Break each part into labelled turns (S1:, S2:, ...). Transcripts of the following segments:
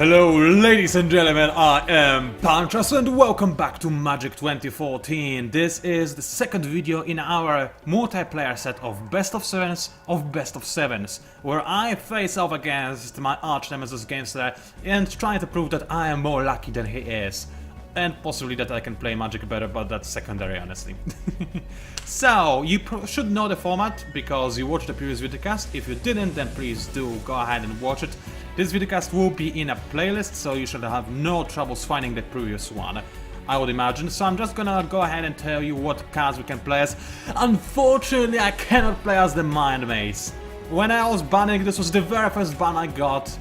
S1: Hello ladies and gentlemen, I am PANCZASU and welcome back to Magic 2014. This is the second video in our multiplayer set of Best of 7s of Best of 7s, where I face off against my arch nemesis gameslayer and try to prove that I am more lucky than he is. And possibly that I can play Magic better, but that's secondary, honestly. So, you should know the format, because you watched the previous videocast. If you didn't, then please do go ahead and watch it. This videocast will be in a playlist, so you should have no troubles finding the previous one, I would imagine. So I'm just gonna go ahead and tell you what cards we can play as. Unfortunately, I cannot play as the Mind Maze. When I was banning, this was the very first ban I got,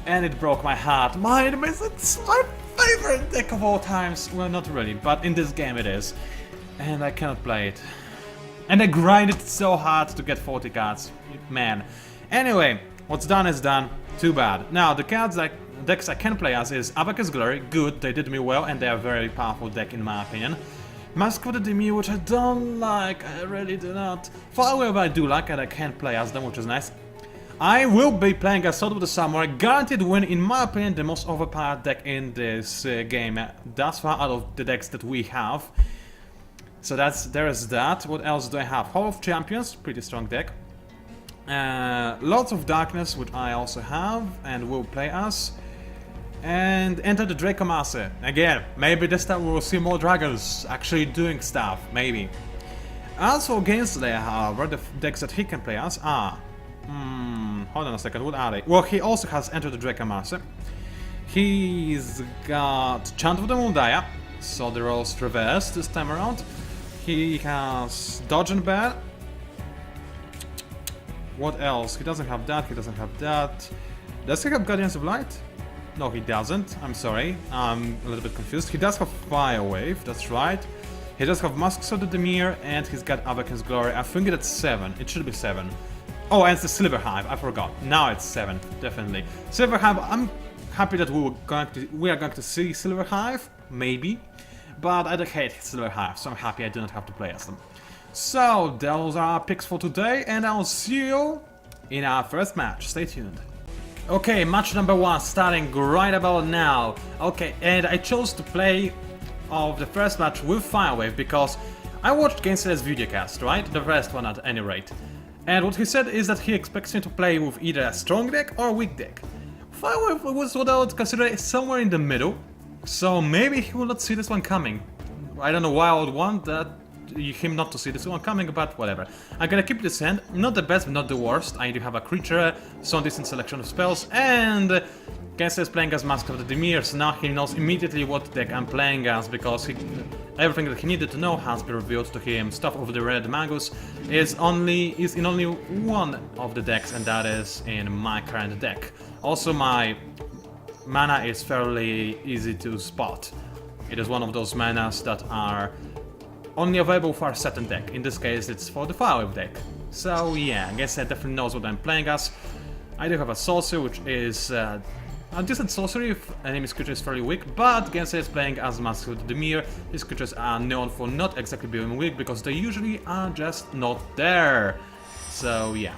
S1: and it broke my heart. Mind Maze, it's my favorite deck of all times. Well, not really, but in this game it is. And I cannot play it. And I grinded so hard to get 40 cards. Man. Anyway, what's done is done. Too bad. Now, the decks I can play as is Abacus Glory. Good, they did me well, and they are a very powerful deck in my opinion. Mask of the Demir, which I don't like. I really do not. Firewave I do like, and I can play as them, which is nice. I will be playing as Sword of the Samurai, guaranteed win, in my opinion, the most overpowered deck in this game, thus far out of the decks that we have. So there is that. What else do I have? Hall of Champions, pretty strong deck. Lots of Darkness, which I also have, and will play as. And Enter the Dracomancer. Again, maybe this time we will see more dragons actually doing stuff, maybe. As for Gameslayer, however, the decks that he can play as are... hold on a second, what are they? Well, he also has Enter the Dracomancer. He's got Chant of the Mundaya, so the roles reversed this time around. He has Dodge and Bear. What else? He doesn't have that, he doesn't have that. Does he have Guardians of Light? No, he doesn't. I'm sorry. I'm a little bit confused. He does have Fire Wave, that's right. He does have Masks of the Demir, and he's got Abacus Glory. I think that's 7. It should be 7. Oh, and it's the Silver Hive, I forgot. Now it's 7, definitely. Silver Hive, I'm happy that we are going to see Silver Hive, maybe. But I hate Silver Hive, so I'm happy I do not have to play as them. So, those are our picks for today, and I'll see you in our first match. Stay tuned. Okay, match number 1 starting right about now. Okay, and I chose to play of the first match with Firewave because I watched Gameslayer's videocast, right? The first one at any rate. And what he said is that he expects me to play with either a strong deck or a weak deck. Firewave was what I would consider somewhere in the middle, so maybe he will not see this one coming. I don't know why I would want him not to see this one coming, but whatever. I'm gonna keep this hand, not the best but not the worst. I do have a creature, some decent selection of spells, and Gameslayer is playing as Mask of the Demir, so now he knows immediately what deck I'm playing as, because everything that he needed to know has been revealed to him. Stuff of the Red Magus is in only one of the decks, and that is in my current deck. Also, my mana is fairly easy to spot. It is one of those manas that are only available for a certain deck. In this case, it's for the Firewave deck. So yeah, I guess I definitely knows what I'm playing as. I do have a Sorcery, which is a decent sorcery if enemy's creature is fairly weak, but Gameslayer is playing as Mask of the Demir. These creatures are known for not exactly being weak, because they usually are just not there. So yeah.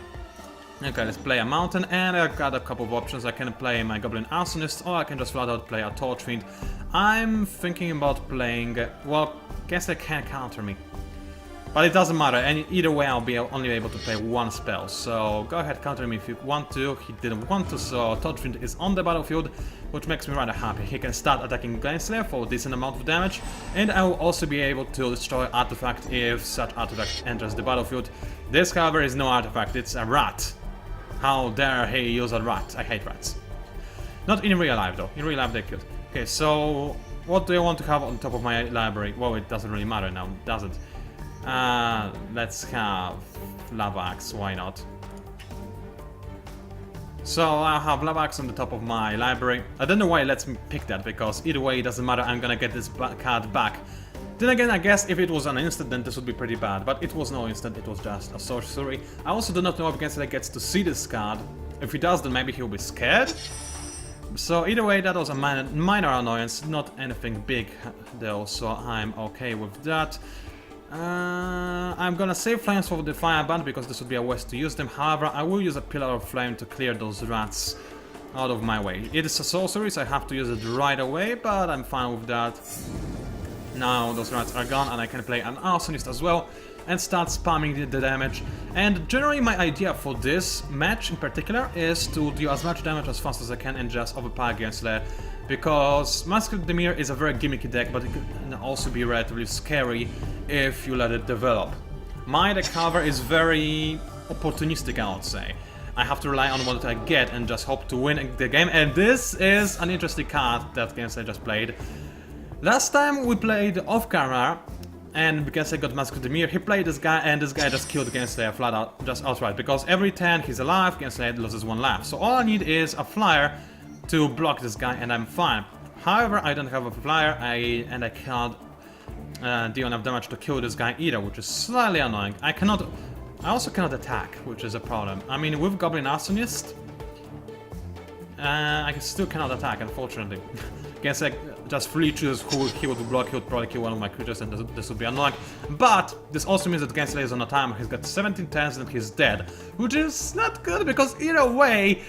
S1: Okay, let's play a Mountain, and I've got a couple of options. I can play my Goblin Arsonist, or I can just flat out play a Torchfiend. I'm thinking about playing... well, Gameslayer can't counter me. But it doesn't matter, and either way I'll be only able to play one spell. So go ahead, counter me if you want to. He didn't want to, so Torchfiend is on the battlefield, which makes me rather happy. He can start attacking Gameslayer for a decent amount of damage, and I will also be able to destroy artifact if such artifact enters the battlefield. This, however, is no artifact, it's a rat. How dare he use a rat? I hate rats. Not in real life though, in real life they're cute. Okay, so what do I want to have on top of my library? Well, it doesn't really matter now, does it? Let's have Lava Axe, why not? So I'll have Lava Axe on the top of my library. I don't know why it lets me pick that, because either way it doesn't matter, I'm gonna get this card back. Then again, I guess if it was an instant, then this would be pretty bad, but it was no instant, it was just a sorcery. I also do not know if Gameslayer gets to see this card. If he does, then maybe he'll be scared. So either way, that was a minor annoyance, not anything big though, so I'm okay with that. I'm gonna save flames for the fireband because this would be a waste to use them. However, I will use a Pillar of Flame to clear those rats out of my way. It is a sorcery, so I have to use it right away, but I'm fine with that. Now those rats are gone, and I can play an awesomeness as well and start spamming the damage. And generally my idea for this match in particular is to do as much damage as fast as I can and just overpower Gameslayer, because Mask of the Mirror is a very gimmicky deck, but it can also be relatively scary if you let it develop. My deck, however, is very opportunistic, I would say. I have to rely on what I get and just hope to win the game, and this is an interesting card that Gameslayer just played. Last time we played off-camera, and because I got Mask of the Mirror, he played this guy, and this guy just killed Gameslayer flat out, just outright, because every turn he's alive, Gameslayer loses 1 life. So all I need is a flyer to block this guy, and I'm fine. However, I don't have a flyer, and I cannot deal enough damage to kill this guy either, which is slightly annoying. I also cannot attack, which is a problem. I mean, with Goblin Arsonist, I still cannot attack, unfortunately. Gameslayer just freely chooses who he would block. He would probably kill one of my creatures, and this would be annoying. But this also means that Gameslayer is on a timer. He's got 17 turns and he's dead, which is not good, because either way,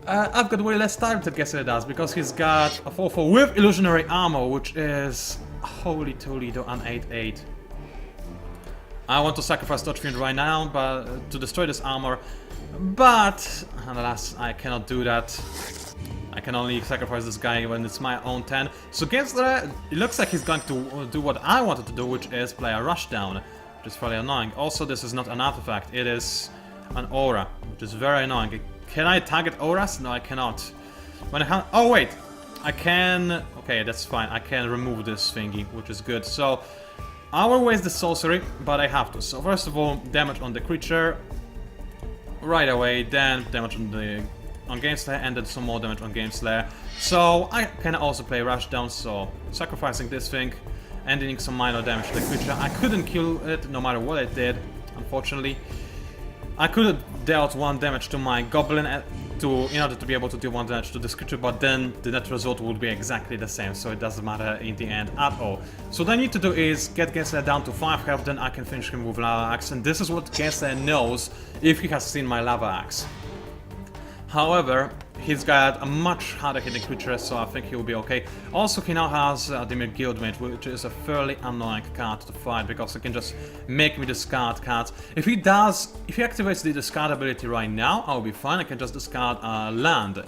S1: I've got way less time than Gameslayer does, because he's got a 4/4 with illusionary armor, which is holy Toledo, an 8/8. I want to sacrifice Touch Fiend right now, but to destroy this armor, but alas, I cannot do that. I can only sacrifice this guy when it's my own turn. So Gameslayer, it looks like he's going to do what I wanted to do, which is play a Rushdown, which is fairly annoying. Also, this is not an artifact, it is an aura, which is very annoying. Can I target auras? No, I cannot. When oh wait, I can. Okay, that's fine. I can remove this thingy, which is good. So I will waste the sorcery, but I have to. So first of all, damage on the creature right away, then damage on Gameslayer, and then some more damage on Gameslayer. So I can also play Rushdown, so sacrificing this thing and dealing some minor damage to the creature. I couldn't kill it no matter what I did, unfortunately. I could have dealt 1 damage to my Goblin in order to be able to deal 1 damage to this creature, but then the net result would be exactly the same, so it doesn't matter in the end at all. So what I need to do is get Gameslayer down to 5 health, then I can finish him with Lava Axe, and this is what Gameslayer knows if he has seen my Lava Axe. However, he's got a much harder hitting creature, so I think he'll be okay. Also, he now has the Guildmate, which is a fairly annoying card to fight, because he can just make me discard cards. If he activates the discard ability right now, I'll be fine. I can just discard a land,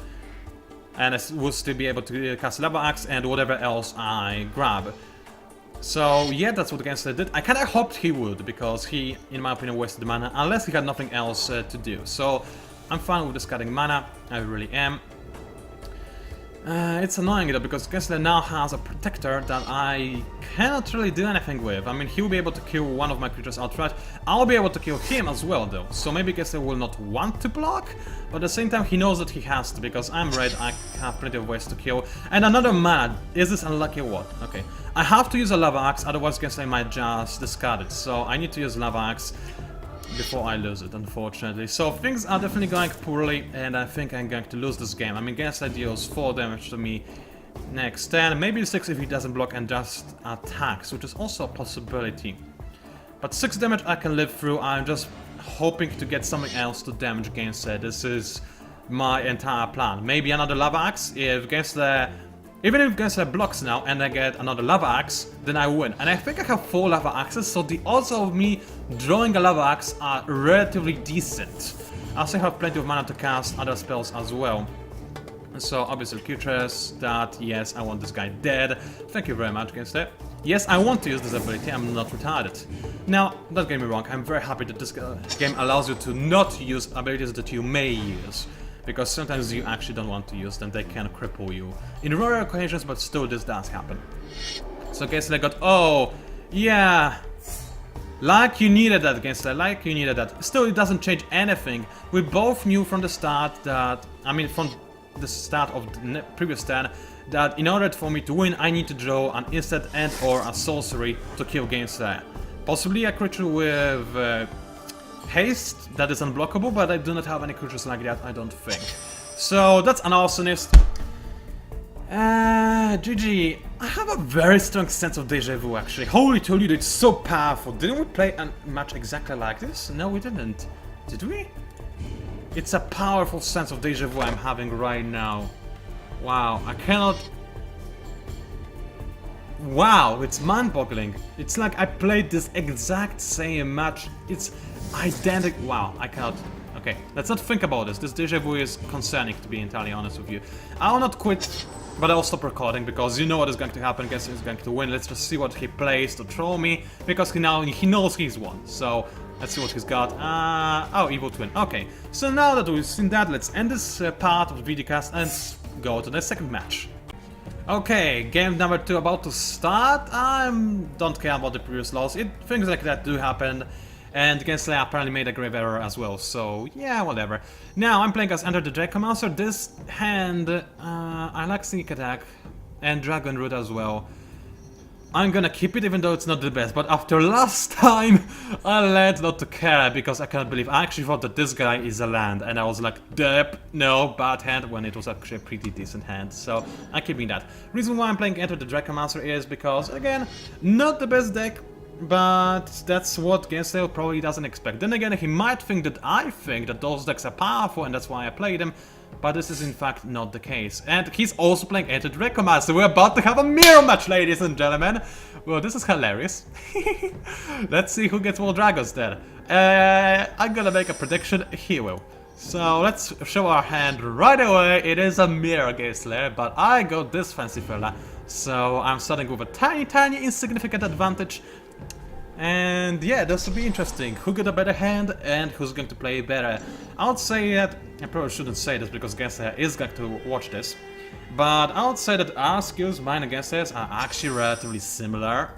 S1: and I will still be able to cast Lava Axe and whatever else I grab. So yeah, that's what Gameslayer did. I kinda hoped he would, because he, in my opinion, wasted the mana, unless he had nothing else to do. So I'm fine with discarding mana, I really am. It's annoying though, because Gameslayer now has a protector that I cannot really do anything with. I mean, he will be able to kill one of my creatures outright. I'll be able to kill him as well though, so maybe Gameslayer will not want to block, but at the same time he knows that he has to, because I'm red, I have plenty of ways to kill. And another mana, is this unlucky or what? Okay, I have to use a Lava Axe, otherwise Gameslayer might just discard it, so I need to use Lava Axe before I lose it, unfortunately. So things are definitely going poorly, and I think I'm going to lose this game. I mean, Gameslayer deals 4 damage to me next turn, maybe 6 if he doesn't block and just attacks, which is also a possibility. But 6 damage I can live through. I'm just hoping to get something else to damage Gameslayer. This is my entire plan. Maybe another Lava Axe. If Gameslayer, even if Gameslayer blocks now and I get another Lava Axe, then I win. And I think I have 4 Lava Axes, so the odds of me drawing a Lava Axe are relatively decent. I also have plenty of mana to cast other spells as well. So obviously creatures that, yes, I want this guy dead. Thank you very much, Gameslayer. Yes, I want to use this ability, I'm not retarded. Now, don't get me wrong, I'm very happy that this game allows you to not use abilities that you may use, because sometimes you actually don't want to use them, they can cripple you. In rare occasions, but still this does happen. So Gameslayer got, oh, yeah, like you needed that, Gameslayer, like you needed that. Still, it doesn't change anything. We both knew from the start that, I mean, from the start of the previous turn, that in order for me to win, I need to draw an instant and or a sorcery to kill Gameslayer. Possibly a creature with haste that is unblockable, but I do not have any creatures like that, I don't think. So that's an awesomeness. GG. I have a very strong sense of deja vu actually. Holy Toledo, it's so powerful. Didn't we play a match exactly like this? No, we didn't. Did we? It's a powerful sense of deja vu I'm having right now. Wow, I cannot... Wow, it's mind-boggling. It's like I played this exact same match. It's identical. Wow, I cannot... Okay, let's not think about this. This deja vu is concerning, to be entirely honest with you. I will not quit, but I'll stop recording because you know what is going to happen. Guess who's going to win. Let's just see what he plays to troll me, because he knows he's won. So let's see what he's got. Oh, Evil Twin. Okay, so now that we've seen that, let's end this part of the videocast and go to the second match. Okay, game number 2 about to start. I don't care about the previous loss. Things like that do happen. And gameslayer apparently made a grave error as well, so yeah, whatever. Now, I'm playing as Enter the Dracomancer. This hand, I like Sneak Attack and Dragon Root as well. I'm gonna keep it even though it's not the best, but after last time, I learned not to care because I cannot believe. I actually thought that this guy is a land, and I was like, Dep, no, bad hand, when it was actually a pretty decent hand, so I'm keeping that. Reason why I'm playing Enter the Dracomancer is because, again, not the best deck, but that's what gameslayer probably doesn't expect. Then again, he might think that I think that those decks are powerful and that's why I play them, but this is in fact not the case. And he's also playing Enter the Dracomancer. We're about to have a mirror match, ladies and gentlemen. Well, this is hilarious. Let's see who gets more dragons then. I'm gonna make a prediction. He will. So let's show our hand right away. It is a mirror gameslayer, but I got this fancy fella. So I'm starting with a tiny insignificant advantage. And yeah, this will be interesting. Who got a better hand and who's going to play better? I would say that, I probably shouldn't say this because gameslayer is going to watch this, but I would say that our skills, mine and gameslayers, are actually relatively similar.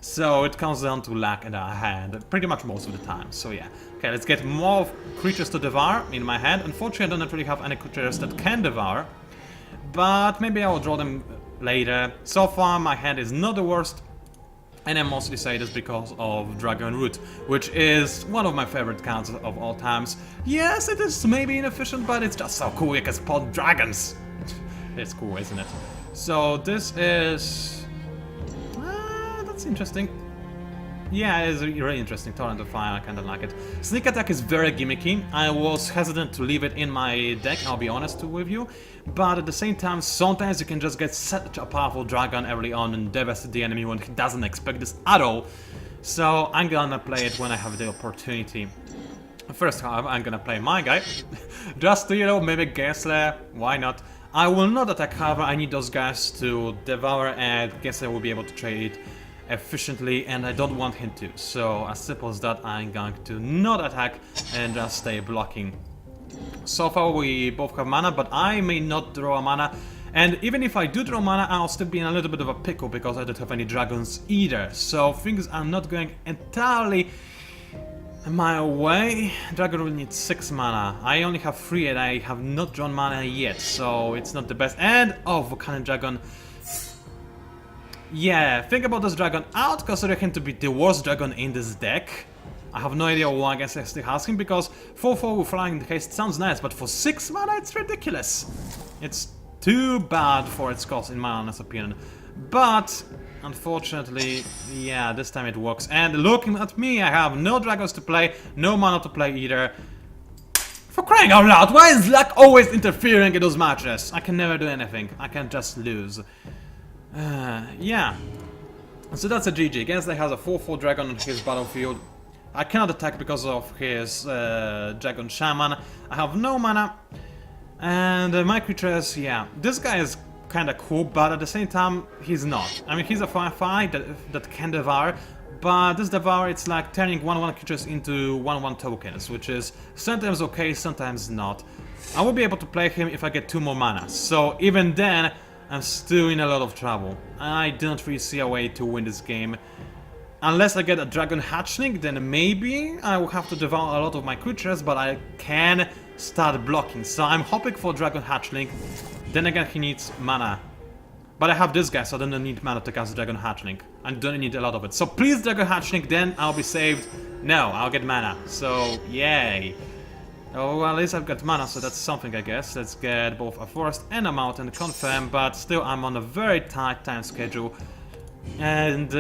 S1: So it comes down to luck in our hand, pretty much most of the time, so yeah. Okay, let's get more creatures to devour in my hand. Unfortunately, I don't really have any creatures that can devour, but maybe I will draw them later. So far, my hand is not the worst. And I mostly say this because of Dragon Root, which is one of my favorite cards of all times. Yes, it is maybe inefficient, but it's just so cool, you can spawn dragons. It's cool, isn't it? So this is... that's interesting. Yeah, it's really interesting. Torrent of Fire, I kinda like it. Sneak Attack is very gimmicky. I was hesitant to leave it in my deck, I'll be honest with you. But at the same time, sometimes you can just get such a powerful dragon early on and devastate the enemy when he doesn't expect this at all. So I'm gonna play it when I have the opportunity. First, however, I'm gonna play my guy. Just to, you know, maybe gameslayer, why not? I will not attack, however, I need those guys to devour and gameslayer will be able to trade efficiently, and I don't want him to. So as simple as that, I'm going to not attack and just stay blocking. So far we both have mana, but I may not draw a mana, and even if I do draw mana, I'll still be in a little bit of a pickle because I don't have any dragons either. So things are not going entirely my way. Dragon will need 6 mana. I only have 3 and I have not drawn mana yet, so it's not the best. And oh, Volcanic Dragon. Yeah, think about this dragon. I would consider him to be the worst dragon in this deck. I have no idea why I guess I still has him, because 4/4 with Flying Haste sounds nice, but for 6 mana it's ridiculous. It's too bad for its cost, in my honest opinion. But unfortunately, yeah, this time it works. And looking at me, I have no dragons to play, no mana to play either. For crying out loud, why is luck always interfering in those matches? I can never do anything, I can just lose. Yeah. So that's a GG. Gameslayer has a 4/4 dragon on his battlefield. I cannot attack because of his Dragon Shaman. I have no mana. And my creatures, yeah. This guy is kinda cool, but at the same time, he's not. I mean, he's a 5/5 that can devour, but this devour, it's like turning 1/1 creatures into 1/1 tokens, which is sometimes okay, sometimes not. I will be able to play him if I get 2 more mana, so even then, I'm still in a lot of trouble. I don't really see a way to win this game. Unless I get a Dragon Hatchling, then maybe I will have to devour a lot of my creatures, but I can start blocking. So I'm hoping for Dragon Hatchling. Then again, he needs mana. But I have this guy, so I don't need mana to cast Dragon Hatchling. I don't need a lot of it. So please, Dragon Hatchling, then I'll be saved. No, I'll get mana. So, yay. Oh, well, at least I've got mana, so that's something, I guess. Let's get both a forest and a mountain, confirm, but still I'm on a very tight time schedule. And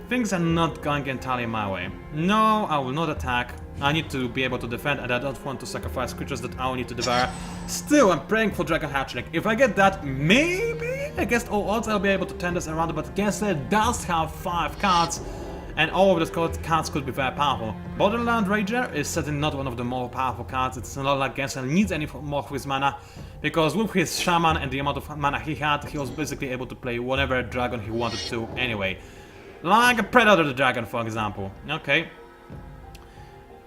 S1: things are not going entirely my way. No, I will not attack. I need to be able to defend, and I don't want to sacrifice creatures that I will need to devour. Still, I'm praying for Dragon Hatchling. If I get that, maybe against all odds I'll be able to turn this around, but Gameslayer does have 5 cards, and all of those cards could be very powerful. Borderland Rager is certainly not one of the more powerful cards. It's not like Gameslayer needs any more of his mana, because with his Shaman and the amount of mana he had, he was basically able to play whatever dragon he wanted to anyway. Like a Predator the Dragon, for example. Okay.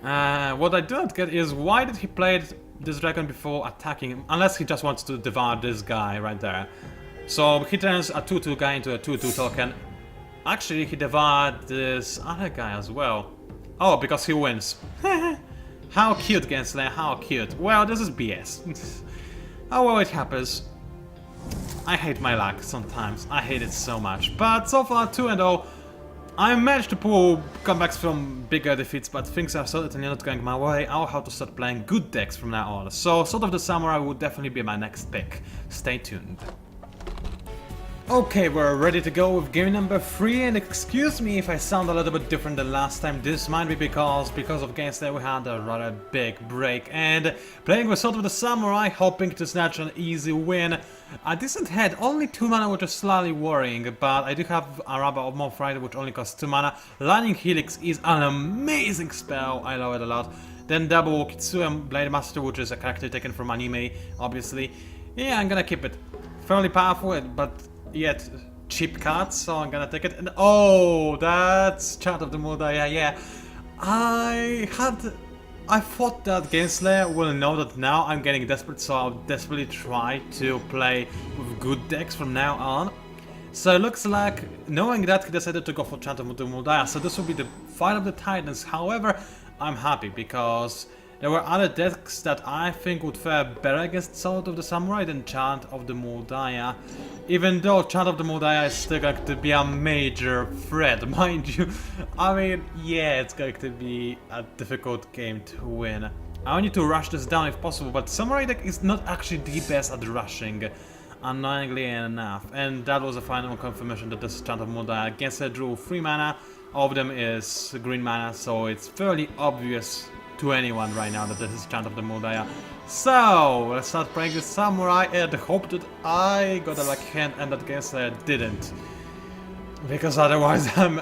S1: What I don't get is why did he play this dragon before attacking him, unless he just wants to devour this guy right there. So he turns a 2/2 guy into a 2/2 token. Actually, he devoured this other guy as well. Oh, because he wins. How cute, Gameslayer, how cute. Well, this is BS. Oh well, it happens. I hate my luck sometimes. I hate it so much. But so far, 2-0. I managed to pull comebacks from bigger defeats, but things are certainly not going my way. I'll have to start playing good decks from now on. So, Sword of the Samurai would definitely be my next pick. Stay tuned. Okay, we're ready to go with game number 3, and excuse me if I sound a little bit different than last time. This might be because of Gameslayer we had a rather big break, and playing with Sword of the Samurai, hoping to snatch an easy win. A decent head, only 2 mana, which is slightly worrying, but I do have Araba of Moth Rider, which only costs 2 mana. Lightning Helix is an amazing spell, I love it a lot. Then double Kitsue Blade Master, which is a character taken from anime, obviously. Yeah, I'm gonna keep it. Fairly powerful, but yet cheap cards, so I'm gonna take it. And oh, that's Chant of the Mordaya, yeah. I thought that Gameslayer will know that now I'm getting desperate, so I'll desperately try to play with good decks from now on. So it looks like, knowing that, he decided to go for Chant of the Mordaya, so this will be the Fight of the Titans. However, I'm happy because there were other decks that I think would fare better against Sword of the Samurai than Chant of the Mordaya. Even though Chant of the Mordaya is still going to be a major threat, mind you. I mean, yeah, it's going to be a difficult game to win. I need to rush this down if possible, but Samurai deck is not actually the best at rushing, annoyingly enough. And that was a final confirmation that this is Chant of Mordaya. Gameslayer drew 3 mana, all of them is green mana, so it's fairly obvious to anyone right now that this is Chant of the Mordaya. So, let's start playing this Samurai and hope that I got a lucky hand and that Gameslayer didn't. Because otherwise I'm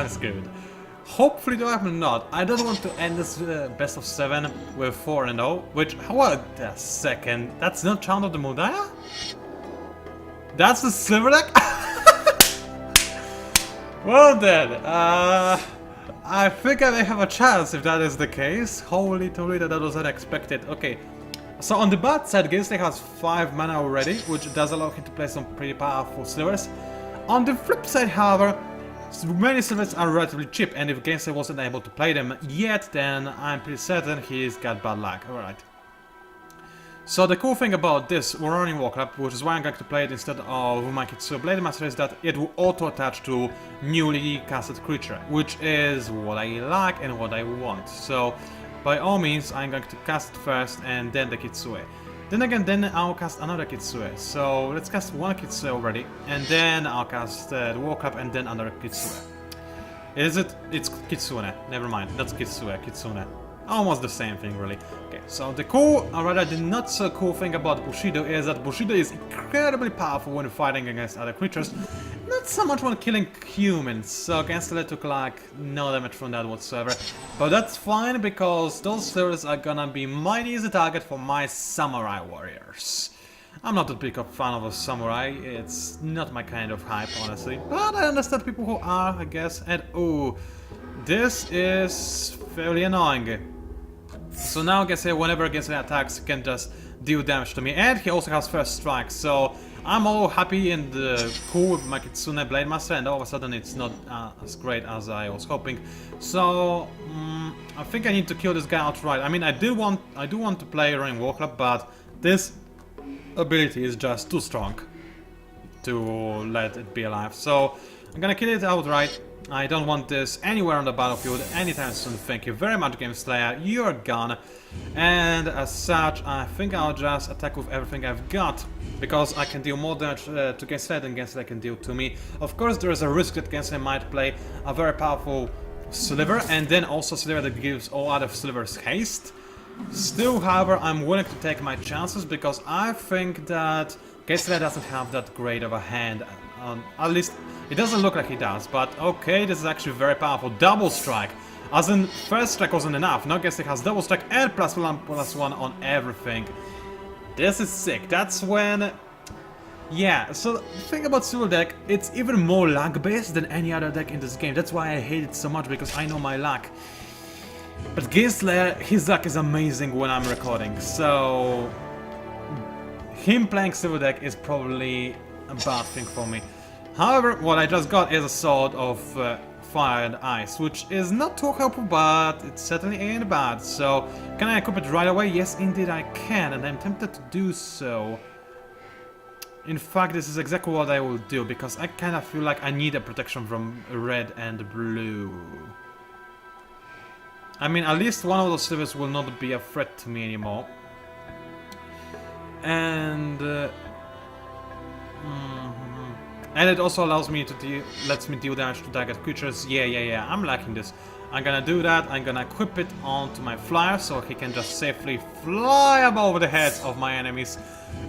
S1: screwed. Hopefully though I'm not. I don't want to end this best of 7 with 4-0, which, what a second, that's not Chant of the Mordaya? That's the silver deck? Well then, I think I may have a chance if that is the case. Holy toly, that was unexpected. Okay, so on the bad side, Gameslayer has 5 mana already, which does allow him to play some pretty powerful silvers. On the flip side, however, many silvers are relatively cheap, and if Gameslayer wasn't able to play them yet, then I'm pretty certain he's got bad luck. Alright. So the cool thing about this running Warclub, which is why I'm going to play it instead of my Kitsue Blade Master, is that it will auto-attach to newly casted creature, which is what I like and what I want. So by all means, I'm going to cast it first and then the Kitsue. Then again, then I'll cast another Kitsue. So let's cast one Kitsue already, and then I'll cast the Warclub and then another Kitsue. Is it? It's Kitsune. Never mind. That's Kitsue. Kitsune. Almost the same thing, really. Okay, so the cool, or rather the not so cool thing about Bushido is that Bushido is incredibly powerful when fighting against other creatures, not so much when killing humans, so Gameslayer took like no damage from that whatsoever. But that's fine, because those silvers are gonna be mighty easy target for my Samurai warriors. I'm not a big fan of a Samurai, it's not my kind of hype, honestly. But I understand people who are, I guess, and ooh, this is fairly annoying. So now Gameslayer, whenever Gameslayer attacks, he can just deal damage to me, and he also has first strike, so I'm all happy and cool with my Kitsune Blade Master, and all of a sudden it's not as great as I was hoping. So I think I need to kill this guy outright. I mean, I do want to play Running Warclub, but this ability is just too strong to let it be alive. So I'm gonna kill it outright. I don't want this anywhere on the battlefield anytime soon. Thank you very much, Gameslayer. You're gone. And as such, I think I'll just attack with everything I've got, because I can deal more damage to Gameslayer than Gameslayer can deal to me. Of course, there is a risk that Gameslayer might play a very powerful Sliver, and then also Sliver that gives all other Slivers haste. Still, however, I'm willing to take my chances because I think that gameslayer doesn't have that great of a hand. At least, it doesn't look like he does, but okay, this is actually very powerful. Double strike! As in, first strike wasn't enough, now gameslayer has double strike and +1/+1 on everything. This is sick, that's when... Yeah, so the thing about Duel deck, it's even more luck-based than any other deck in this game. That's why I hate it so much, because I know my luck. But gameslayer, his luck is amazing when I'm recording, so... him playing Duel deck is probably a bad thing for me. However, what I just got is a Sword of Fire and Ice, which is not too helpful, but it certainly ain't bad. So, can I equip it right away? Yes, indeed I can, and I'm tempted to do so. In fact, this is exactly what I will do, because I kind of feel like I need a protection from red and blue. I mean, at least one of those slivers will not be a threat to me anymore. And... and it also allows me to lets me deal damage to target creatures. Yeah, I'm liking this. I'm gonna do that, I'm gonna equip it onto my flyer so he can just safely fly above the heads of my enemies.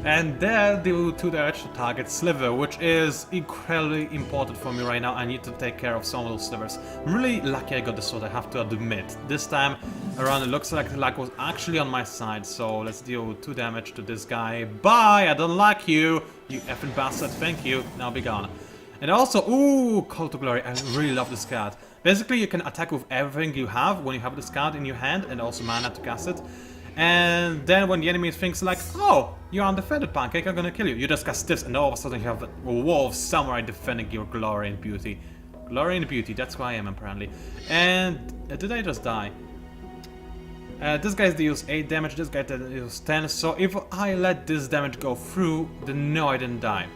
S1: And then deal 2 damage to target sliver, which is incredibly important for me right now. I need to take care of some of those slivers. I'm really lucky I got this sword, I have to admit. This time around it looks like the luck was actually on my side, so let's deal 2 damage to this guy. Bye! I don't like you! You effing bastard, thank you. Now be gone. And also, ooh, Call to Glory, I really love this card. Basically, you can attack with everything you have when you have this card in your hand, and also mana to cast it. And then when the enemy thinks like, oh, you're undefended, Pancake, I'm gonna kill you. You just cast this, and all of a sudden you have a wall of samurai defending your glory and beauty. Glory and beauty, that's who I am apparently. And did I just die? This guy deals 8 damage, this guy deals 10, so if I let this damage go through, then no, I didn't die.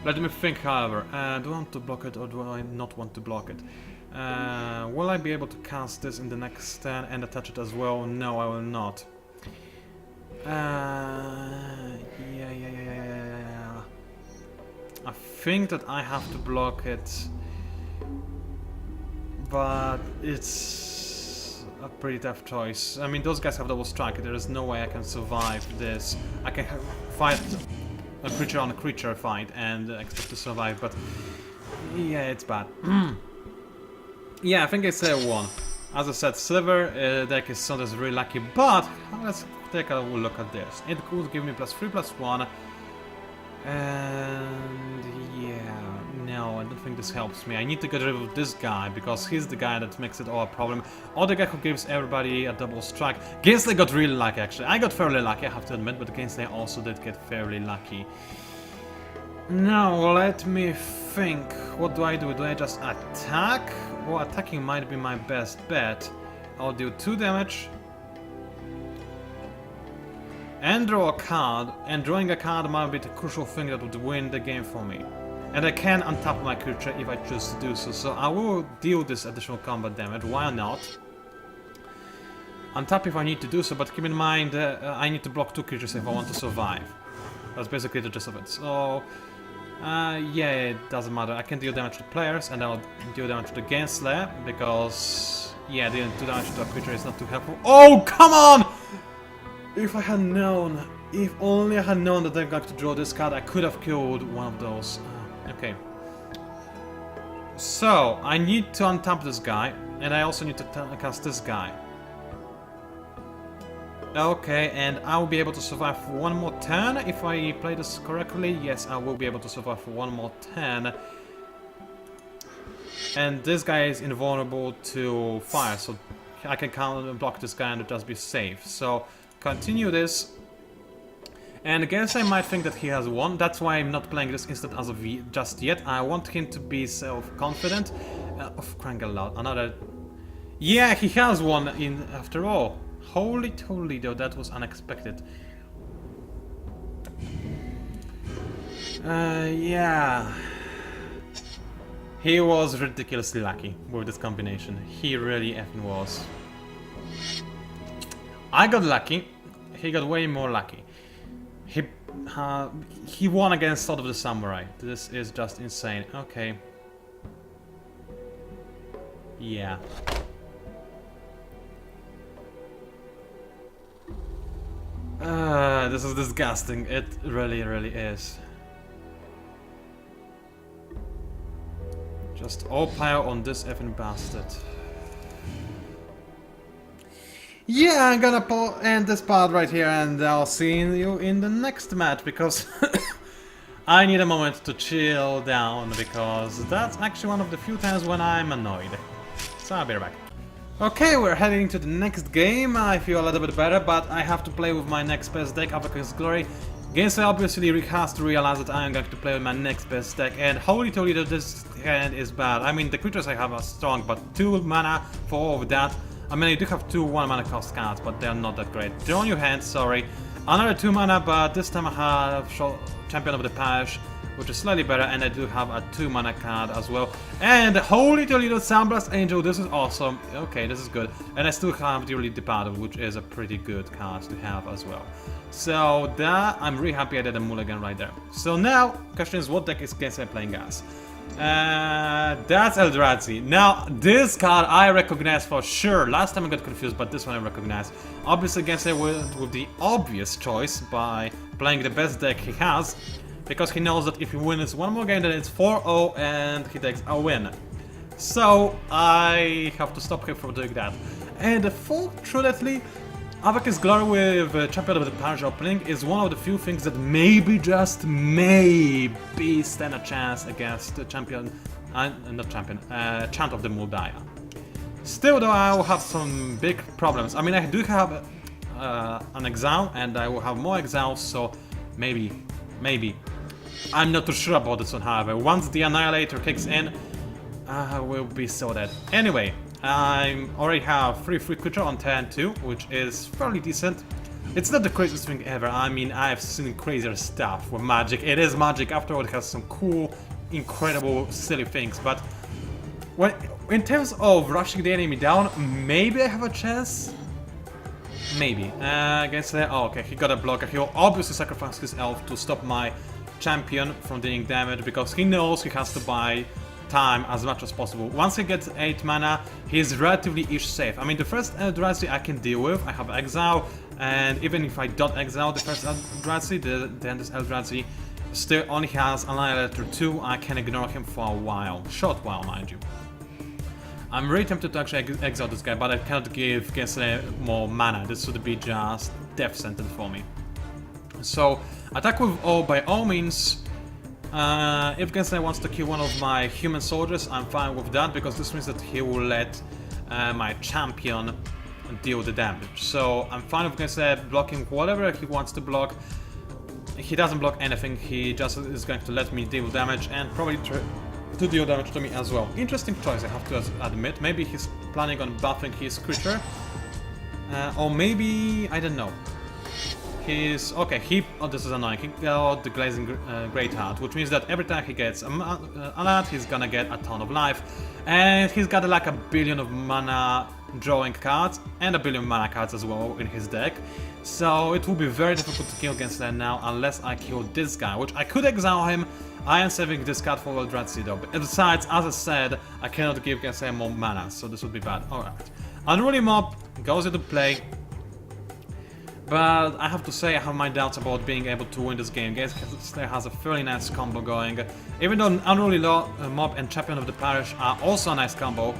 S1: Let me think, however, do I want to block it or do I not want to block it? Will I be able to cast this in the next turn and attach it as well? No, I will not. Yeah. I think that I have to block it, but it's a pretty tough choice. I mean, those guys have double strike. There is no way I can survive this. I can fight a creature on a creature fight and expect to survive, but yeah, it's bad. Yeah, I think it's a 1. As I said, Sliver deck is not as really lucky, but let's take a look at this. It could give me +3/+1, and yeah, no, I don't think this helps me. I need to get rid of this guy, because he's the guy that makes it all a problem. Or the guy who gives everybody a double strike. Gameslayer got really lucky, actually. I got fairly lucky, I have to admit, but Gameslayer also did get fairly lucky. Now, let me think. What do I do? Do I just attack? Well, attacking might be my best bet. I'll do 2 damage. And draw a card. And drawing a card might be the crucial thing that would win the game for me. And I can untap my creature if I choose to do so. So I will deal this additional combat damage. Why not? Untap if I need to do so, but keep in mind I need to block 2 creatures if I want to survive. That's basically the gist of it. So... yeah, it doesn't matter. I can deal damage to players, and I'll deal damage to the gameslayer, because... yeah, dealing 2 damage to a creature is not too helpful. Oh, come on! If I had known... if only I had known that I'm going to draw this card, I could have killed one of those. Okay. So, I need to untap this guy, and I also need to cast this guy. Okay, and I will be able to survive for 1 more turn if I play this correctly. Yes, I will be able to survive for 1 more turn. And this guy is invulnerable to fire, so I can counter block this guy and just be safe. So, continue this. And I guess I might think that he has won. That's why I'm not playing this instant as of just yet. I want him to be self-confident. Crying aloud, another... yeah, he has won after all. Holy toly, though, that was unexpected. Yeah. He was ridiculously lucky with this combination. He really effing was. I got lucky. He got way more lucky. He won against Sword of the Samurai. This is just insane. Okay. Yeah. This is disgusting. It really, really is. Just all power on this effing bastard. Yeah, I'm gonna end this part right here, and I'll see you in the next match, because I need a moment to chill down, because that's actually one of the few times when I'm annoyed. So I'll be right back. Okay, we're heading to the next game. I feel a little bit better, but I have to play with my next best deck, Avocat's Glory. Gameslayer obviously has to realize that I am going to play with my next best deck, and holy Toledo, this hand is bad. I mean, the creatures I have are strong, but 2 mana for all of that. I mean, I do have 2 1 mana cost cards, but they're not that great. Draw on your hand, sorry. Another 2 mana, but this time I have Champion of the Parish, which is slightly better, and I do have a 2 mana card as well. And holy Toledo, Soundblast Angel, this is awesome. Okay, this is good. And I still have Dearly Departed, which is a pretty good card to have as well. So that, I'm really happy I did a mulligan right there. So now, question is, what deck is Gameslayer playing as? That's Eldrazi. Now, this card I recognize for sure. Last time I got confused, but this one I recognize. Obviously, Gameslayer went with the obvious choice by playing the best deck he has, because he knows that if he wins one more game, then it's 4-0 and he takes a win. So I have to stop him from doing that. And fortunately, Avocat's Glory with Champion of the Parish opening is one of the few things that maybe, just maybe, stand a chance against the champion, not champion, Chant of the Muldaya. Still though, I will have some big problems. I mean, I do have an exile, and I will have more exiles, so maybe. I'm not too sure about this one, however. Once the Annihilator kicks in, I will be so dead. Anyway, I already have 3 free creature on turn 2, which is fairly decent. It's not the craziest thing ever. I mean, I've seen crazier stuff with Magic. It is Magic, after all. It has some cool, incredible, silly things. But when, in terms of rushing the enemy down, maybe I have a chance. Maybe. Against that. Oh, okay, he got a blocker. He will obviously sacrifice his elf to stop my champion from dealing damage, because he knows he has to buy time as much as possible. Once he gets 8 mana, he's relatively-ish safe. I mean, the first Eldrazi I can deal with. I have Exile, and even if I don't exile the first Eldrazi, then this Eldrazi still only has Annihilator 2. I can ignore him for a while. Short while, mind you. I'm really tempted to actually exile this guy, but I cannot give Gameslayer more mana. This would be just death sentence for me. So, attack with all by all means. If Gameslayer wants to kill one of my human soldiers, I'm fine with that, because this means that he will let my champion deal the damage. So I'm fine with Gameslayer blocking whatever he wants to block. He doesn't block anything, he just is going to let me deal damage, and probably to deal damage to me as well. Interesting choice, I have to admit. Maybe he's planning on buffing his creature. Or maybe, I don't know. He's... okay, oh, this is annoying. He got the Glazing Greatheart, which means that every time he gets a land, he's gonna get a ton of life. And he's got like a billion of mana drawing cards, and a billion mana cards as well in his deck. So it will be very difficult to kill against that now, unless I kill this guy, which I could exile him. I am saving this card for Eldrazi though. But besides, as I said, I cannot give Gameslayer more mana, so this would be bad. Alright. Unruly Mob goes into play. But I have to say I have my doubts about being able to win this game. Gameslayer has a fairly nice combo going. Even though Unruly Mob and Champion of the Parish are also a nice combo,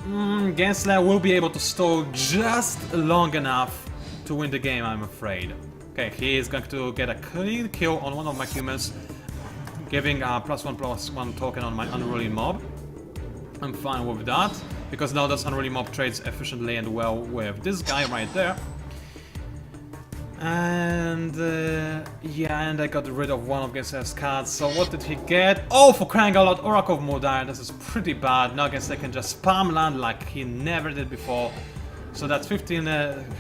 S1: Gameslayer will be able to stall just long enough to win the game, I'm afraid. Okay, he is going to get a clean kill on one of my humans, giving a +1/+1 token on my Unruly Mob. I'm fine with that, because now this Unruly Mob trades efficiently and well with this guy right there. And yeah, and I got rid of one of Gameslayer's cards. So what did he get? Oh, for crying out loud, Oracle of Muldaya. This is pretty bad. Now Gameslayer can just spam land like he never did before. So that's 15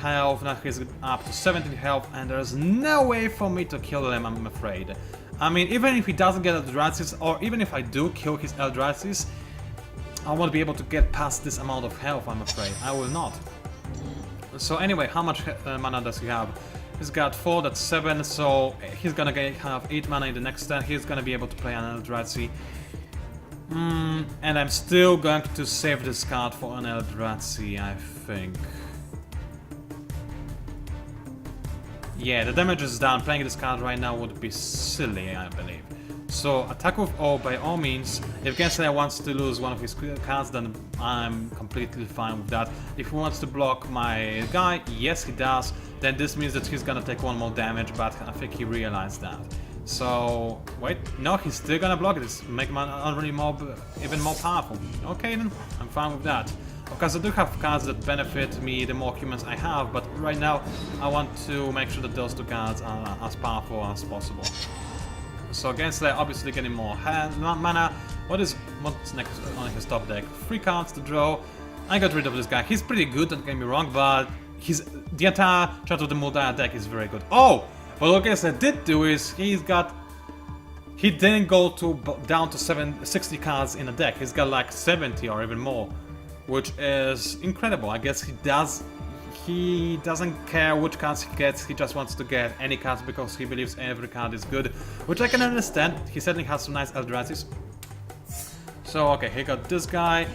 S1: health, now he's up to 17 health, and there's no way for me to kill him, I'm afraid. I mean, even if he doesn't get Eldrazi's, or even if I do kill his Eldrazi's, I won't be able to get past this amount of health, I'm afraid. I will not. So anyway, how much mana does he have? He's got 4, that's 7, so he's gonna have 8 mana in the next turn. He's gonna be able to play an Eldrazi. And I'm still going to save this card for an Eldrazi, I think. Yeah, the damage is down. Playing this card right now would be silly, I believe. So, attack with O by all means. If Gameslayer wants to lose one of his cards, then I'm completely fine with that. If he wants to block my guy, yes he does. Then this means that he's gonna take one more damage, but I think he realized that. So, wait, no, he's still gonna block this, make my unruly mob even more powerful. Okay then, I'm fine with that. Of course, I do have cards that benefit me the more humans I have, but right now I want to make sure that those two cards are as powerful as possible. So Gameslayer obviously getting more mana. What's next on his top deck? 3 cards to draw. I got rid of this guy. He's pretty good, don't get me wrong, but the entire Chart of the Muldiah deck is very good. Oh! But what Gameslayer did do is he didn't go down to 60 cards in a deck. He's got like 70 or even more, which is incredible. I guess he doesn't care which cards he gets, he just wants to get any cards because he believes every card is good, which I can understand. He certainly has some nice Eldrazi's. So, okay, he got this guy,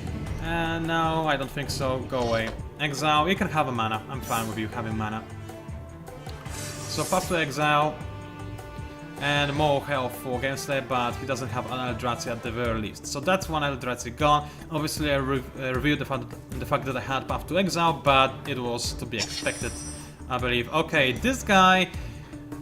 S1: and no, I don't think so, go away. Exile, you can have a mana, I'm fine with you having mana. So, path to exile, and more health for Gameslayer, but he doesn't have an Eldrazi at the very least. So that's one Eldrazi gone. Obviously I reviewed the fact that I had path to exile, but it was to be expected, I believe. Okay, this guy,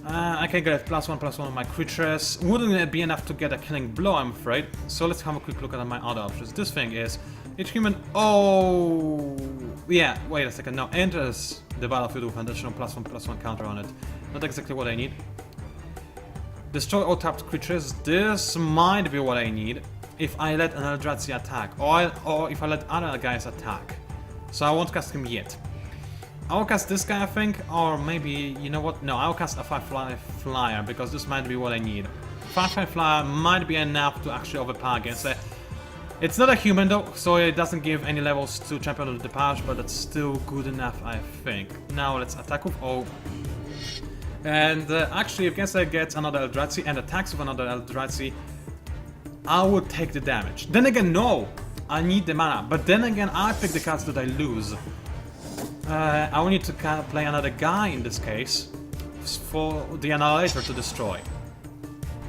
S1: I can get +1/+1 on my creatures. Wouldn't it be enough to get a killing blow, I'm afraid. So let's have a quick look at my other options. This thing is, each human, oh, yeah, wait a second, no, enters the battlefield with an additional +1/+1 counter on it. Not exactly what I need. Destroy all tapped creatures. This might be what I need if I let an Eldrazi attack, or if I let other guys attack. So I won't cast him yet. I'll cast this guy, I think, or maybe, you know what? No, I'll cast a 5/5 flyer because this might be what I need. 5/5 flyer might be enough to actually overpower against it. It's not a human though, so it doesn't give any levels to Champion of the Parish, but it's still good enough, I think. Now let's attack with O. And actually, if Gameslayer gets another Eldrazi and attacks with another Eldrazi, I would take the damage. Then again, no! I need the mana. But then again, I pick the cards that I lose. I will need to play another guy in this case for the Annihilator to destroy.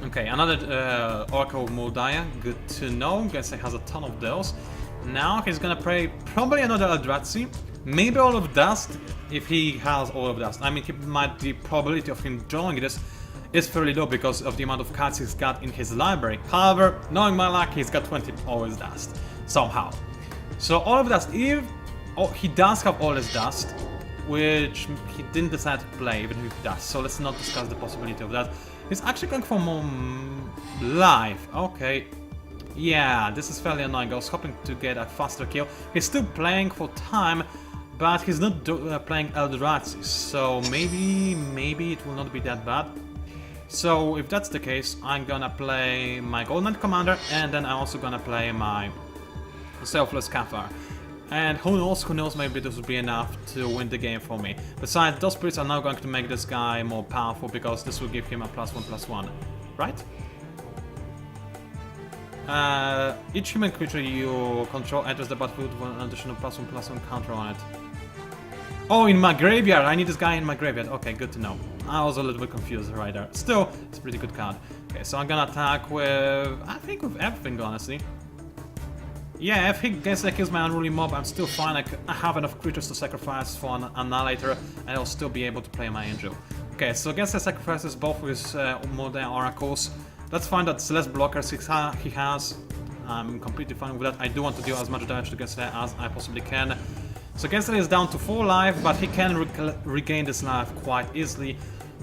S1: Okay, another Oracle of Muldiah. Good to know. Gameslayer has a ton of those. Now he's gonna play probably another Eldrazi. Maybe all of Dust, if he has all of Dust. I mean, the probability of him drawing this is fairly low because of the amount of cards he's got in his library. However, knowing my luck, he's got 20 always Dust, somehow. So all of Dust, he does have all his Dust, which he didn't decide to play even with Dust, so let's not discuss the possibility of that. He's actually going for more life, okay. Yeah, this is fairly annoying. I was hoping to get a faster kill. He's still playing for time, but he's not playing Eldrazi, so maybe it will not be that bad. So if that's the case, I'm gonna play my Gold Knight Commander, and then I'm also gonna play my Selfless Cathar. And who knows, maybe this will be enough to win the game for me. Besides, those spirits are now going to make this guy more powerful, because this will give him a +1/+1, right? Each human creature you control enters the battlefield with an additional +1/+1 counter on it. Oh, in my graveyard! I need this guy in my graveyard. Okay, good to know. I was a little bit confused right there. Still, it's a pretty good card. Okay, so I'm gonna attack with... I think with everything, honestly. Yeah, if he gets like kills my unruly mob, I'm still fine. I have enough creatures to sacrifice for an Annihilator, and I'll still be able to play my Angel. Okay, so Gameslayer sacrifices both with Muldiah Oracles. That's fine, that's less blockers he has. I'm completely fine with that. I do want to deal as much damage to Gameslayer as I possibly can. So Gameslayer is down to 4 life, but he can regain this life quite easily.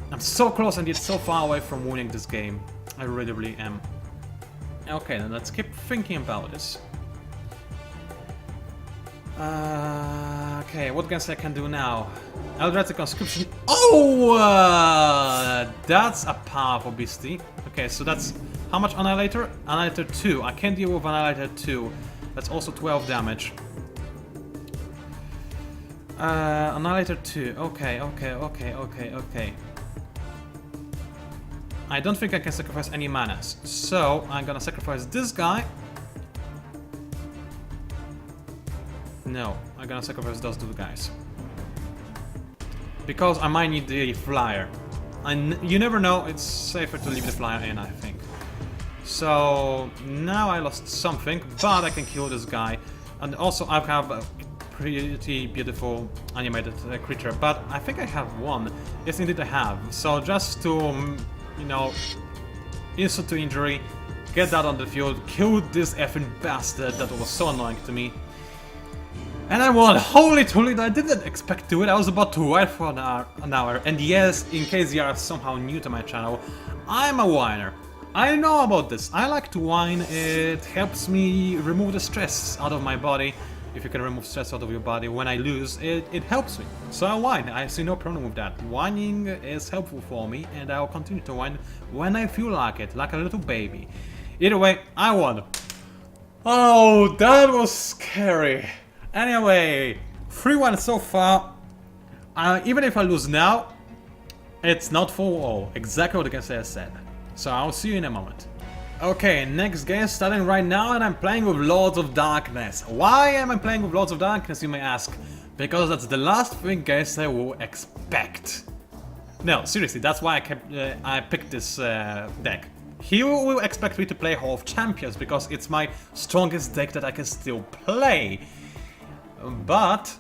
S1: I'm so close and yet so far away from winning this game. I really am. Okay, then let's keep thinking about this. Okay, what Gameslayer can do now? Eldrazi Conscription. Oh! That's a powerful beastie. Okay, so that's... How much Annihilator? Annihilator 2. I can deal with Annihilator 2. That's also 12 damage. Annihilator 2. Okay. I don't think I can sacrifice any manas. So, I'm gonna sacrifice this guy. No, I'm gonna sacrifice those two guys. Because I might need the flyer. You never know, it's safer to leave the flyer in, I think. So now I lost something, but I can kill this guy. And also I have a pretty beautiful animated creature, but I think I have one. Yes, indeed I have. So just to, you know, insult to injury, get that on the field, kill this effing bastard that was so annoying to me. And I won! Holy toly, I didn't expect to it. I was about to wait for an hour. And yes, in case you are somehow new to my channel, I'm a whiner. I know about this. I like to whine. It helps me remove the stress out of my body. If you can remove stress out of your body when I lose, it helps me. So I whine. I see no problem with that. Whining is helpful for me, and I'll continue to whine when I feel like it, like a little baby. Either way, I won. Oh, that was scary. Anyway, 3-1 so far. Even if I lose now, it's not for all. Exactly what the gameslayer said. So I'll see you in a moment. Okay, next game starting right now, and I'm playing with Lords of Darkness. Why am I playing with Lords of Darkness, you may ask? Because that's the last thing gameslayer will expect. No, seriously, that's why I picked this deck. He will expect me to play Hall of Champions because it's my strongest deck that I can still play. But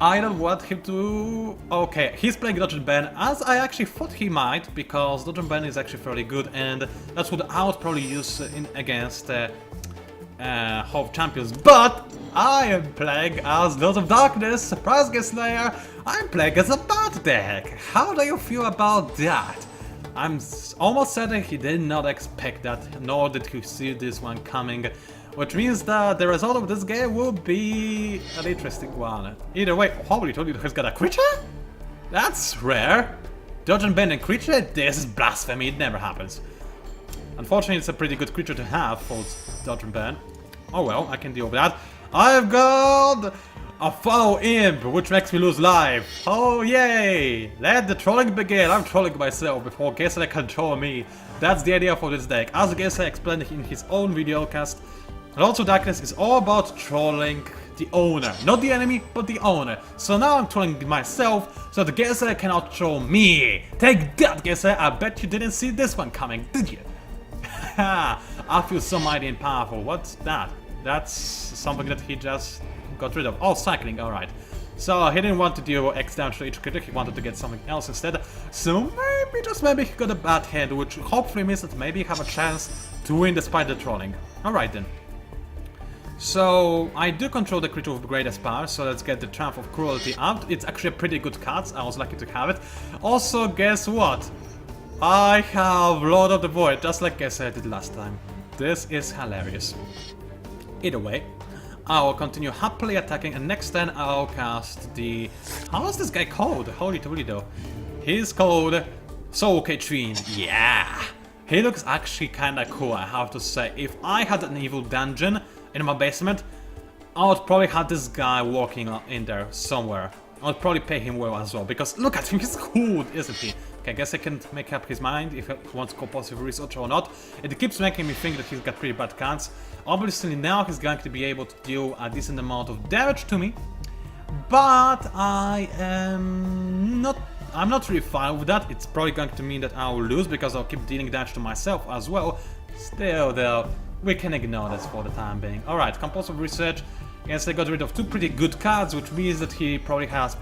S1: I don't want him to... Okay, he's playing Dodge and Ban, as I actually thought he might, because Dodge and Ban is actually fairly good, and that's what I would probably use against Hall of Champions. But I am playing as Lords of Darkness, surprise gameslayer. I'm playing as a bad deck. How do you feel about that? I'm almost certain he did not expect that, nor did he see this one coming. Which means that the result of this game will be an interesting one. Either way, holy told you he's got a creature? That's rare. Dodge and bend and creature? This is blasphemy, it never happens. Unfortunately, it's a pretty good creature to have for Dodge and bend. Oh well, I can deal with that. I've got a foul imp, which makes me lose life. Oh yay! Let the trolling begin. I'm trolling myself before gameslayer can troll me. That's the idea for this deck. As gameslayer explained in his own videocast, Lords of Darkness is all about trolling the owner. Not the enemy, but the owner. So now I'm trolling myself, so the gameslayer cannot troll me. Take that, gameslayer. I bet you didn't see this one coming, did you? Haha, I feel so mighty and powerful. What's that? That's something that he just got rid of. Oh, cycling, alright. So he didn't want to deal X damage to each critic, he wanted to get something else instead. So maybe, just maybe, he got a bad hand, which hopefully means that maybe he have a chance to win despite the trolling. Alright then. So I do control the creature with greatest power, so let's get the Triumph of Cruelty out. It's actually a pretty good card, I was lucky to have it. Also, guess what? I have Lord of the Void, just like I did last time. This is hilarious. Either way, I will continue happily attacking, and next turn I'll cast the... How is this guy called? Holy Toledo. He's called Soul Katrine. Yeah! He looks actually kinda cool, I have to say. If I had an evil dungeon in my basement, I would probably have this guy walking in there somewhere. I would probably pay him well as well, because look at him, he's cool, isn't he? Okay, I guess I can make up his mind if he wants compulsive research or not. It keeps making me think that he's got pretty bad cards. Obviously now he's going to be able to deal a decent amount of damage to me, but I'm not really fine with that. It's probably going to mean that I'll lose because I'll keep dealing damage to myself as well. Still though, we can ignore this for the time being. Alright, compulsive research. Yes, I got rid of two pretty good cards, which means that he probably has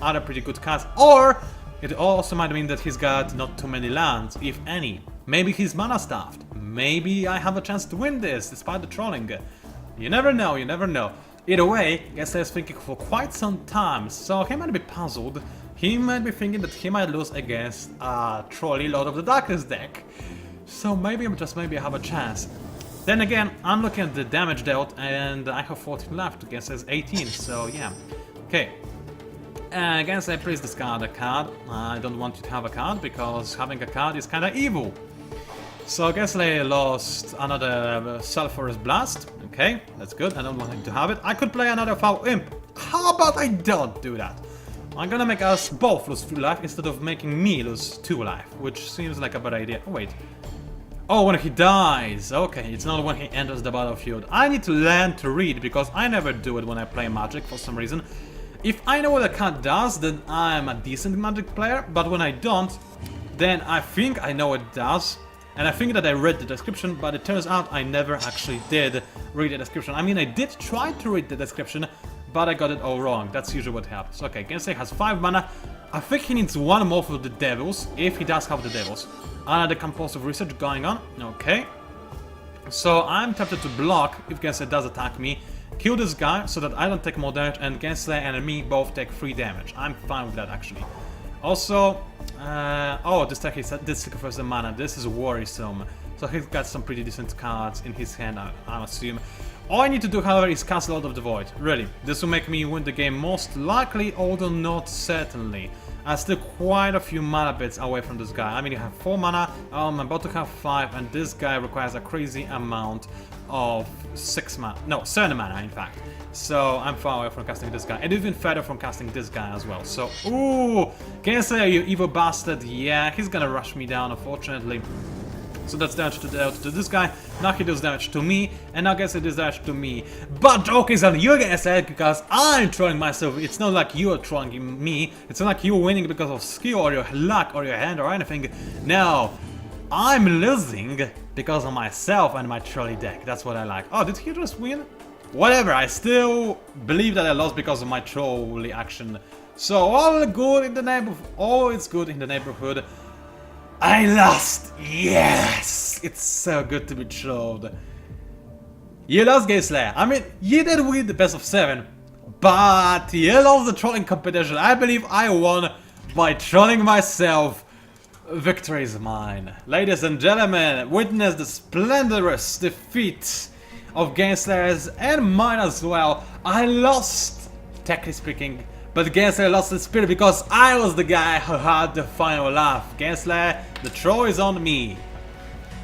S1: other pretty good cards. Or it also might mean that he's got not too many lands, if any. Maybe he's mana staffed. Maybe I have a chance to win this, despite the trolling. You never know, you never know. Either way, Gameslayer is thinking for quite some time, so he might be puzzled. He might be thinking that he might lose against a trolly Lord of the Darkness deck. So maybe, just maybe I have a chance. Then again, I'm looking at the damage dealt, and I have 14 left against his 18, so yeah. Okay. Gameslayer, please discard a card. I don't want you to have a card, because having a card is kinda evil. So Gameslayer lost another Sulphurous Blast. Okay, that's good, I don't want him to have it. I could play another Foul Imp. How about I don't do that? I'm gonna make us both lose 3 life instead of making me lose 2 life, which seems like a bad idea. Oh, wait. Oh, when he dies. Okay, it's not when he enters the battlefield. I need to learn to read, because I never do it when I play Magic for some reason. If I know what a card does, then I'm a decent Magic player, but when I don't, then I think I know what it does. And I think that I read the description, but it turns out I never actually did read the description. I mean, I did try to read the description, but I got it all wrong. That's usually what happens. Okay, Gameslayer has 5 mana. I think he needs 1 more for the Devils, if he does have the Devils. Another compulsive research going on. Okay. So I'm tempted to block if Gameslayer does attack me. Kill this guy so that I don't take more damage, and Gameslayer and me both take 3 damage. I'm fine with that, actually. Also, oh, this deck did sacrifice the mana. This is worrisome. So he's got some pretty decent cards in his hand, I assume. All I need to do, however, is cast Lord of the Void. Really, this will make me win the game most likely, although not certainly. I'm still quite a few mana bits away from this guy. I mean, you have 4 mana, I'm about to have 5, and this guy requires a crazy amount of 7 mana, in fact. So I'm far away from casting this guy, and even further from casting this guy as well. So, ooh, Gameslayer, you evil bastard. Yeah, he's gonna rush me down, unfortunately. So that's damage to this guy. Now he does damage to me, and now Gameslayer does damage to me. But joke is on you, Gameslayer, because I'm trolling myself. It's not like you're trolling me. It's not like you're winning because of skill or your luck or your hand or anything. No, I'm losing because of myself and my trolley deck. That's what I like. Oh, did he just win? Whatever, I still believe that I lost because of my trolley action. So all good in the neighborhood. All is good in the neighborhood. I lost! Yes! It's so good to be trolled. You lost, Gameslayer. I mean, you did win the best of 7, but you lost the trolling competition. I believe I won by trolling myself. Victory is mine. Ladies and gentlemen, witness the splendorous defeat of Gameslayers and mine as well. I lost, technically speaking, but Gameslayer lost his spirit because I was the guy who had the final laugh. Gameslayer, the troll is on me.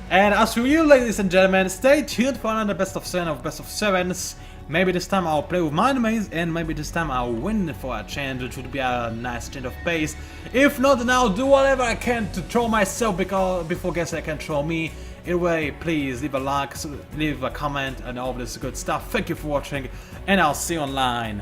S1: And as for you, ladies and gentlemen, stay tuned for another best of 7 of best of 7s. Maybe this time I'll play with Mind Maze, and maybe this time I'll win for a change, which would be a nice change of pace. If not, then I'll do whatever I can to troll myself before Gameslayer can troll me. Anyway, please leave a like, leave a comment, and all this good stuff. Thank you for watching, and I'll see you online.